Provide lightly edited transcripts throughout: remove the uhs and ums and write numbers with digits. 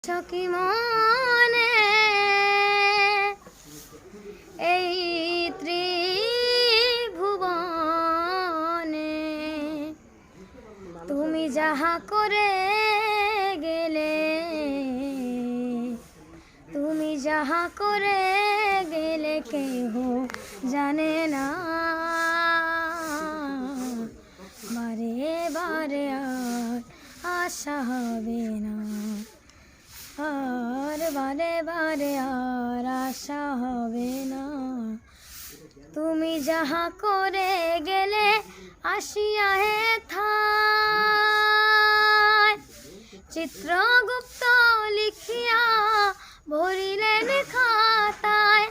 কি মনে এই ত্রিভুবনে তুমি যাহা করে গেলে, তুমি যাহা করে গেলে কেহ জানে না। বারে বারে আর আশা হবে না, আর বারে বারে আর আশা হবে না। তুমি যাহা করে গেলে আসিয়া হে থায়, চিত্রগুপ্ত লিখিয়া ভরিলেন খাতায়।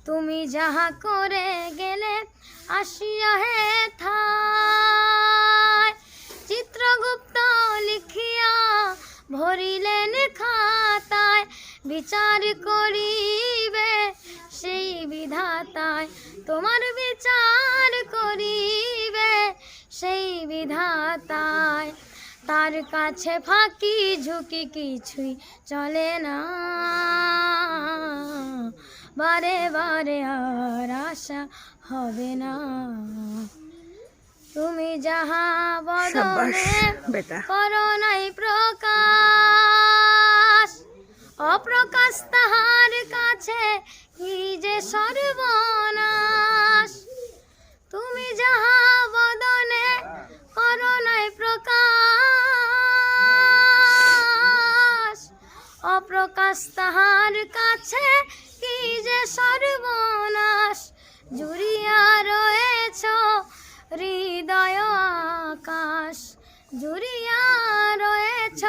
তুমি যাহা করে গেলে আসিয়া হে থায়, চিত্রগুপ্ত লিখিয়া ভরিলেন খাতায়। বিচার করিবে সেই বিধাতায়, তোমার বিচার করিবে সেই বিধাতায়। তার কাছে ফাঁকি ঝুঁকি কিছুই চলে না, বারে বারে আর আশা হবে না। তুমি যাহা বদনে করো নাই প্রকাশ, অপ্রকাশ তাহার কাছে কি যে সর্বনাশ। তুমি যাহা বদনে করো নাই প্রকাশ, অপ্রকাশ তাহার কাছে কি যে সর্বনাশ। জুড়িয়া রয়েছ হৃদয় আকাশ, জুড়িয়া রয়েছ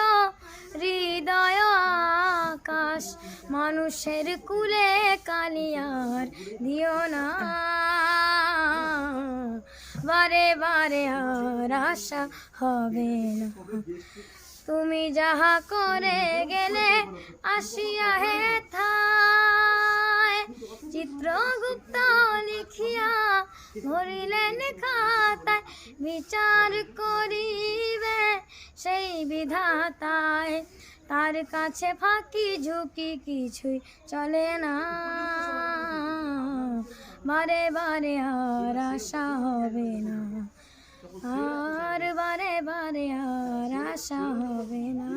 হৃদয় আকাশ। মানুষের কুলে কালিয়ার দিও না, বারে বারে আর আশা হবে না। তুমি যাহা করে গেলে আসিয়া হে থায়, চিত্রগুপ্ত লিখিয়া ভরিলেন খাতায়। বিচার করিবে সেই বিধাতায়, তার কাছে ফাঁকি ঝুঁকি কিছুই চলে না। বারে বারে আর আশা হবে না, আর বারে বারে আর আশা হবে না।